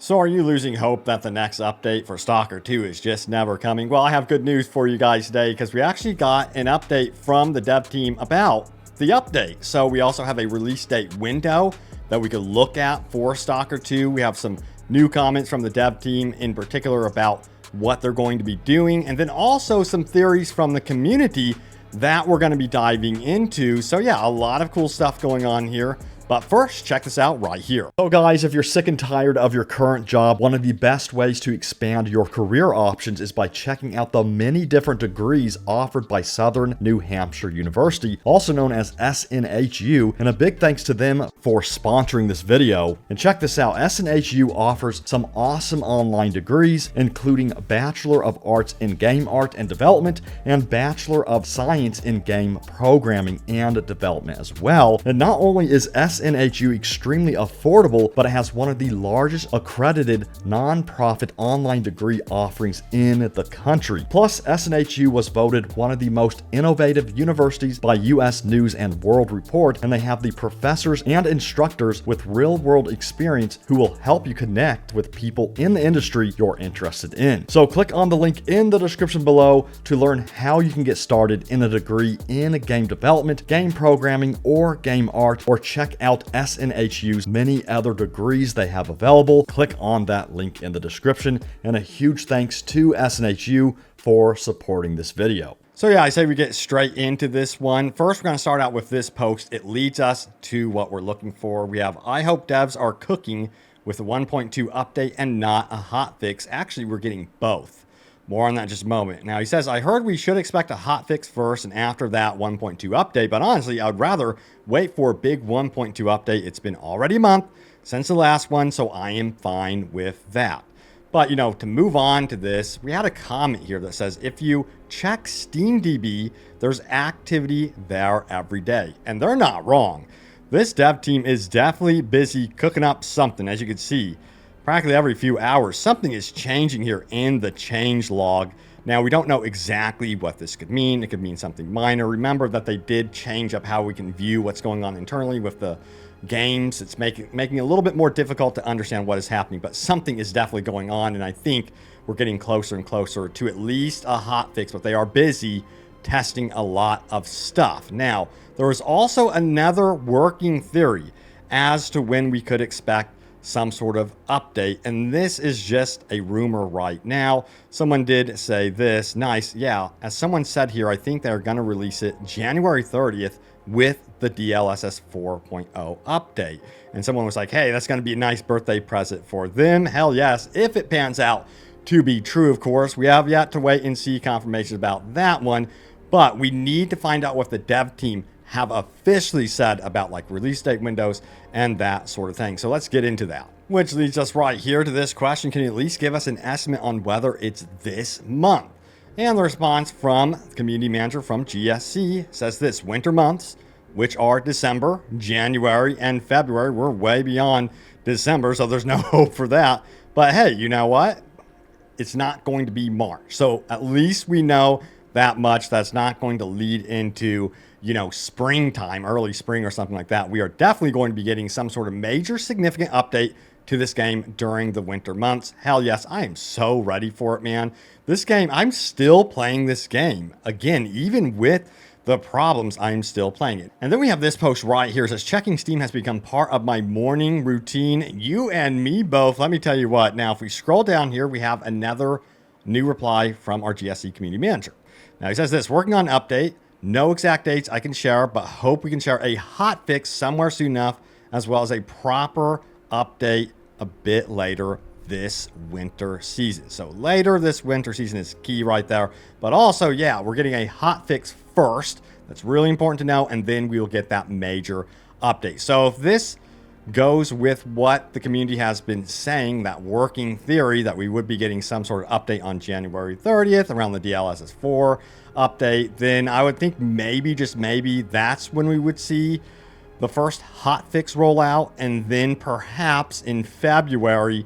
So are you losing hope that the next update for Stalker 2 is just never coming? Well, I have good news for you guys today because we actually got an update from the dev team about the update. So we also have a release date window that we could look at for Stalker 2. We have some new comments from the dev team in particular about what they're going to be doing, and then also some theories from the community that we're going to be diving into. So yeah, a lot of cool stuff going on here. But first, check this out right here. So guys, if you're sick and tired of your current job, one of the best ways to expand your career options is by checking out the many different degrees offered by Southern New Hampshire University, also known as SNHU, and a big thanks to them for sponsoring this video. And check this out, SNHU offers some awesome online degrees, including Bachelor of Arts in Game Art and Development and Bachelor of Science in Game Programming and Development as well. And not only is SNHU extremely affordable, but it has one of the largest accredited non-profit online degree offerings in the country. Plus, SNHU was voted one of the most innovative universities by US News and World Report, and they have the professors and instructors with real-world experience who will help you connect with people in the industry you're interested in. So click on the link in the description below to learn how you can get started in a degree in game development, game programming, or game art, or check out SNHU's many other degrees they have available. Click on that link in the description, and a huge thanks to SNHU for supporting this video. So yeah, I say we get straight into this one. First, we're going to start out with this post. It leads us to what we're looking for. We have, I hope devs are cooking with the 1.2 update and not a hotfix. Actually, we're getting both. More on that in just a moment. Now, he says, I heard we should expect a hotfix first and after that 1.2 update, but honestly, I would rather wait for a big 1.2 update. It's been already a month since the last one, so I am fine with that. But, you know, to move on to this, we had a comment here that says, if you check SteamDB, there's activity there every day. And they're not wrong. This dev team is definitely busy cooking up something, as you can see. Practically every few hours, something is changing here in the change log. Now, we don't know exactly what this could mean. It could mean something minor. Remember that they did change up how we can view what's going on internally with the games. It's making it a little bit more difficult to understand what is happening, but something is definitely going on, and I think we're getting closer and closer to at least a hotfix, but they are busy testing a lot of stuff. Now, there is also another working theory as to when we could expect some sort of update, and this is just a rumor right now. Someone did say this, nice, yeah, as someone said here, I think they're going to release it January 30th with the DLSS 4.0 update. And someone was like, hey, that's going to be a nice birthday present for them. Hell yes, if it pans out to be true, of course. We have yet to wait and see confirmations about that one, but we need to find out what the dev team have officially said about like release date windows and that sort of thing. So let's get into that. Which leads us right here to this question. Can you at least give us an estimate on whether it's this month? And the response from the community manager from GSC says this: winter months, which are December, January, and February. We're way beyond December, so there's no hope for that. But hey, you know what? It's not going to be March. So at least we know that much. That's not going to lead into, you know, springtime, early spring or something like that. We are definitely going to be getting some sort of major significant update to this game during the winter months. Hell yes, I am so ready for it, man. This game, I'm still playing this game. Again, even with the problems, I'm still playing it. And then we have this post right here. It says, checking Steam has become part of my morning routine. You and me both. Let me tell you what. Now, if we scroll down here, we have another new reply from our GSC community manager. Now, he says this: working on an update. No exact dates I can share, but hope we can share a hotfix somewhere soon enough, as well as a proper update a bit later this winter season. So later this winter season is key right there. But also, yeah, we're getting a hotfix first. That's really important to know, and then we will get that major update. So if this goes with what the community has been saying, that working theory that we would be getting some sort of update on January 30th around the DLSS 4 update, then I would think maybe, just maybe, that's when we would see the first hotfix rollout, and then perhaps in February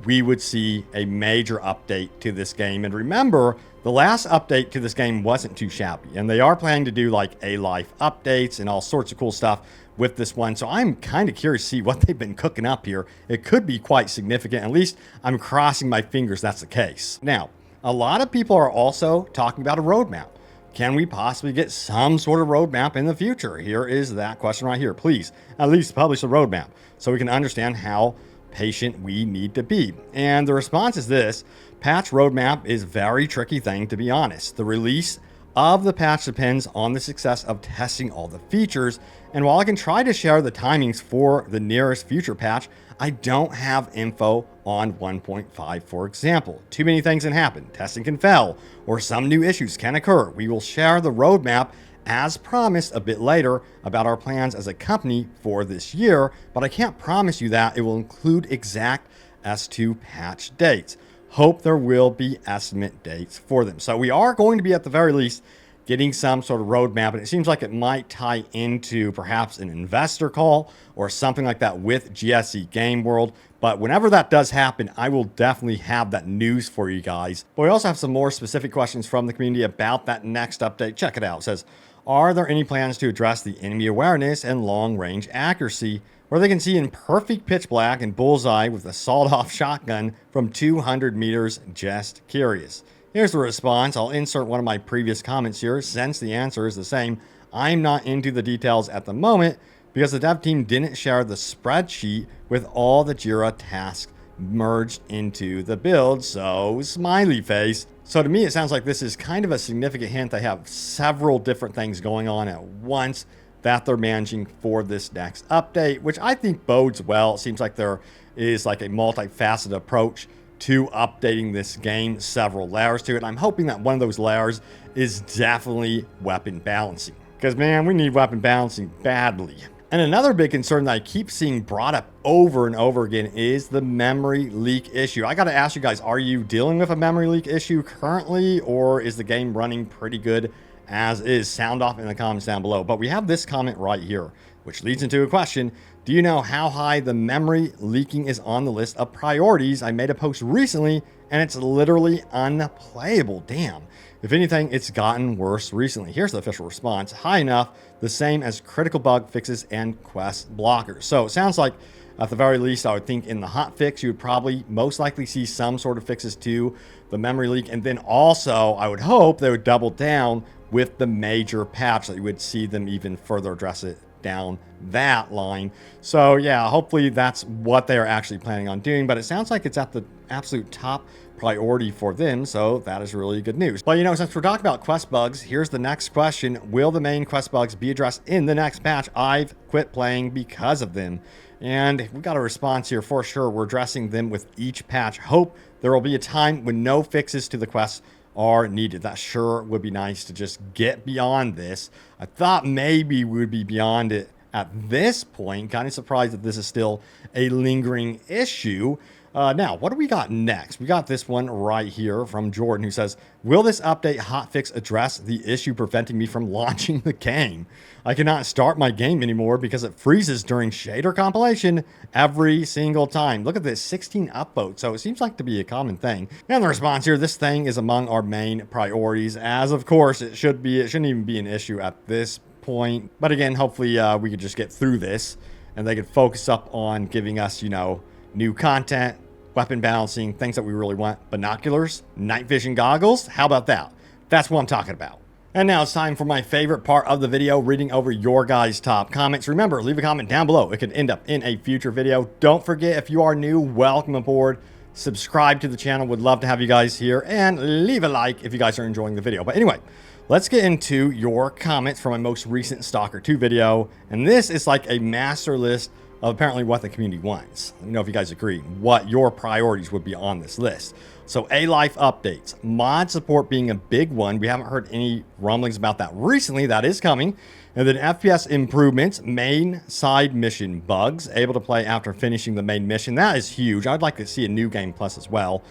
we would see a major update to this game. And remember, the last update to this game wasn't too shabby, and they are planning to do like A-Life updates and all sorts of cool stuff with this one. So I'm kind of curious to see what they've been cooking up here. It could be quite significant. At least I'm crossing my fingers that's the case. Now, a lot of people are also talking about a roadmap. Can we possibly get some sort of roadmap in the future? Here is that question right here. Please at least publish a roadmap so we can understand how patient we need to be. And the response is this: patch roadmap is a very tricky thing, to be honest. The release of the patch depends on the success of testing all the features. And while I can try to share the timings for the nearest future patch, I don't have info on 1.5, for example. Too many things can happen. Testing can fail, or some new issues can occur. We will share the roadmap as promised a bit later about our plans as a company for this year, but I can't promise you that it will include exact S2 patch dates. Hope there will be estimate dates for them. So we are going to be, at the very least, getting some sort of roadmap, and it seems like it might tie into perhaps an investor call or something like that with GSC Game World. But whenever that does happen, I will definitely have that news for you guys. But we also have some more specific questions from the community about that next update. Check it out. It says, are there any plans to address the enemy awareness and long-range accuracy, where they can see in perfect pitch black and bullseye with a sawed-off shotgun from 200 meters? Just curious. Here's the response. I'll insert one of my previous comments here since the answer is the same. I'm not into the details at the moment because the dev team didn't share the spreadsheet with all the Jira tasks merged into the build, so smiley face. So to me, it sounds like this is kind of a significant hint. They have several different things going on at once that they're managing for this next update, which I think bodes well. It seems like there is like a multifaceted approach to updating this game, several layers to it. I'm hoping that one of those layers is definitely weapon balancing, because man, we need weapon balancing badly. And another big concern that I keep seeing brought up over and over again is the memory leak issue. I got to ask you guys, are you dealing with a memory leak issue currently, or is the game running pretty good as is? Sound off in the comments down below. But we have this comment right here, which leads into a question. Do you know how high the memory leaking is on the list of priorities? I made a post recently and it's literally unplayable. Damn. If anything, it's gotten worse recently. Here's the official response. High enough, the same as critical bug fixes and quest blockers. So it sounds like at the very least, I would think in the hotfix, you would probably most likely see some sort of fixes to the memory leak. And then also, I would hope they would double down with the major patch, that you would see them even further address it down that line. So yeah, hopefully that's what they're actually planning on doing, but it sounds like it's at the absolute top priority for them, so that is really good news. But you know, since we're talking about quest bugs, here's the next question. Will the main quest bugs be addressed in the next patch? I've quit playing because of them, and we got a response here for sure. We're addressing them with each patch. Hope there will be a time when no fixes to the quests are needed. That sure would be nice to just get beyond this. I thought maybe we would be beyond it at this point. Kind of surprised that this is still a lingering issue. Now, what do we got next? We got this one right here from Jordan, who says, will this update hotfix address the issue preventing me from launching the game? I cannot start my game anymore because it freezes during shader compilation every single time. Look at this, 16 upvotes. So it seems like to be a common thing. And the response here, this thing is among our main priorities, as of course it should be. It shouldn't even be an issue at this point. But again, hopefully we could just get through this and they could focus up on giving us, you know, new content, weapon balancing, things that we really want. Binoculars, night vision goggles. How about that? That's what I'm talking about. And now it's time for my favorite part of the video, reading over your guys' top comments. Remember, leave a comment down below. It could end up in a future video. Don't forget, if you are new, welcome aboard. Subscribe to the channel. Would love to have you guys here. And leave a like if you guys are enjoying the video. But anyway, let's get into your comments from my most recent Stalker 2 video. And this is like a master list of apparently what the community wants. Let me know if you guys agree what your priorities would be on this list. So A-Life updates, mod support being a big one. We haven't heard any rumblings about that recently. That is coming. And then FPS improvements, main side mission bugs, able to play after finishing the main mission. That is huge. I'd like to see a new game plus as well.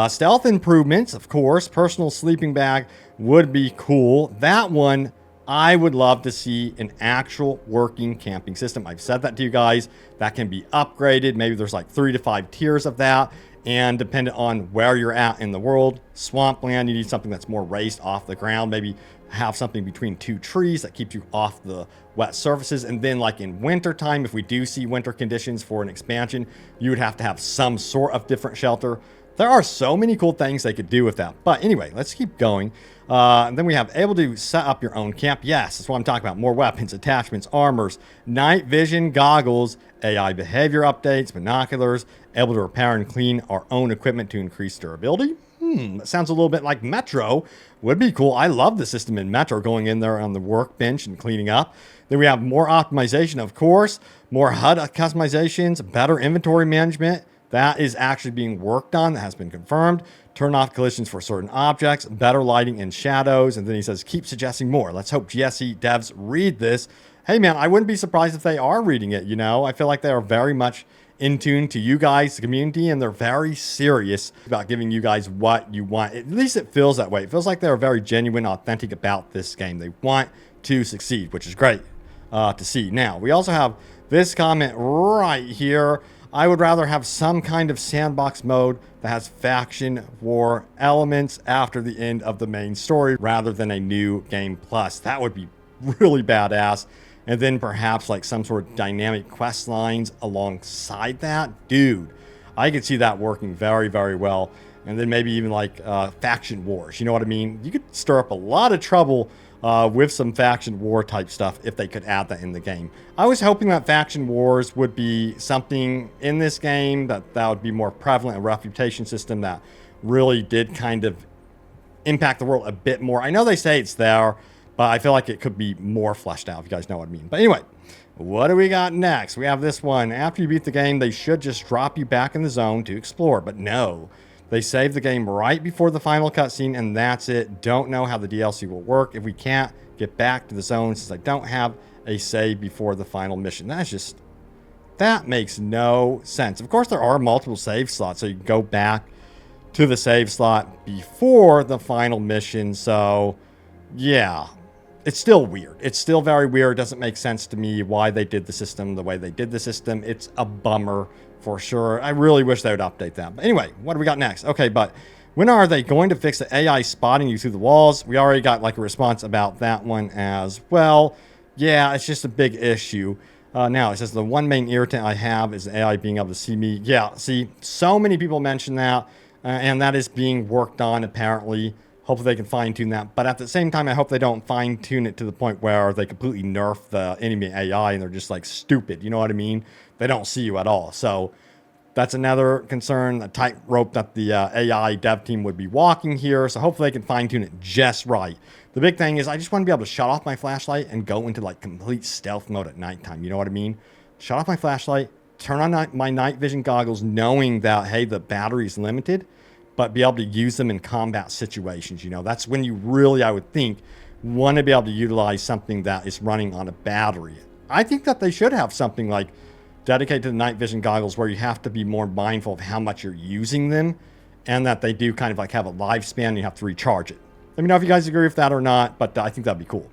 Stealth improvements, of course. Personal sleeping bag would be cool. That one, I would love to see an actual working camping system. I've said that to you guys. That can be upgraded. Maybe there's like 3 to 5 tiers of that. And depending on where you're at in the world, swampland, you need something that's more raised off the ground. Maybe have something between two trees that keeps you off the wet surfaces. And then like in winter time, if we do see winter conditions for an expansion, you would have to have some sort of different shelter. There are so many cool things they could do with that. But anyway, let's keep going. And then we have able to set up your own camp. Yes, that's what I'm talking about. More weapons, attachments, armors, night vision goggles, AI behavior updates, binoculars, able to repair and clean our own equipment to increase durability. That sounds a little bit like Metro. Would be cool. I love the system in Metro, going in there on the workbench and cleaning up. Then we have more optimization, of course, more HUD customizations, better inventory management. That is actually being worked on. That has been confirmed. Turn off collisions for certain objects, better lighting and shadows. And then he says, keep suggesting more. Let's hope GSE devs read this. Hey, man, I wouldn't be surprised if they are reading it. You know, I feel like they are very much in tune to you guys, the community, and they're very serious about giving you guys what you want. At least it feels that way. It feels like they're very genuine, authentic about this game. They want to succeed, which is great to see. Now, we also have this comment right here. I would rather have some kind of sandbox mode that has faction war elements after the end of the main story rather than a new game plus. That would be really badass. And then perhaps like some sort of dynamic quest lines alongside that. Dude, I could see that working very, very well. And then maybe even like faction wars. You know what I mean? You could stir up a lot of trouble with some faction war type stuff if they could add that in the game. I was hoping that faction wars would be something in this game that would be more prevalent, a reputation system that really did kind of impact the world a bit more. I know they say it's there, but I feel like it could be more fleshed out, if you guys know what I mean. But anyway, what do we got next? We have this one. After you beat the game, they should just drop you back in the zone to explore. But no, they save the game right before the final cutscene, and that's it. Don't know how the DLC will work if we can't get back to the zone since I don't have a save before the final mission. That makes no sense. Of course, there are multiple save slots, so you can go back to the save slot before the final mission. So, yeah. It's still weird. It's still very weird. It doesn't make sense to me why they did the system the way they did the system. It's a bummer for sure. I really wish they would update that. But anyway, what do we got next? Okay, but when are they going to fix the AI spotting you through the walls? We already got like a response about that one as well. Yeah, it's just a big issue. Now, it says the one main irritant I have is the AI being able to see me. Yeah, see, so many people mention that, and that is being worked on apparently. Hopefully they can fine-tune that. But at the same time, I hope they don't fine-tune it to the point where they completely nerf the enemy AI and they're just like stupid. You know what I mean? They don't see you at all. So that's another concern, a tightrope that the AI dev team would be walking here. So hopefully they can fine-tune it just right. The big thing is I just want to be able to shut off my flashlight and go into like complete stealth mode at nighttime. You know what I mean? Shut off my flashlight, turn on my night vision goggles knowing that, hey, the battery is limited, but be able to use them in combat situations. You know, that's when you really, I would think, want to be able to utilize something that is running on a battery. I think that they should have something like dedicated to the night vision goggles where you have to be more mindful of how much you're using them and that they do kind of like have a lifespan and you have to recharge it. Let me know if you guys agree with that or not, but I think that'd be cool.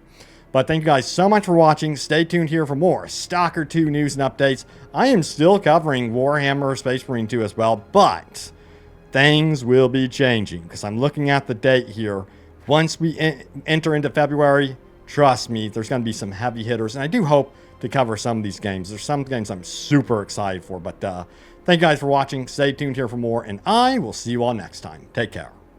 But thank you guys so much for watching. Stay tuned here for more Stalker 2 news and updates. I am still covering Warhammer Space Marine 2 as well, but things will be changing because I'm looking at the date here. Once we enter into February, trust me, there's going to be some heavy hitters. And I do hope to cover some of these games. There's some games I'm super excited for. But thank you guys for watching. Stay tuned here for more. And I will see you all next time. Take care.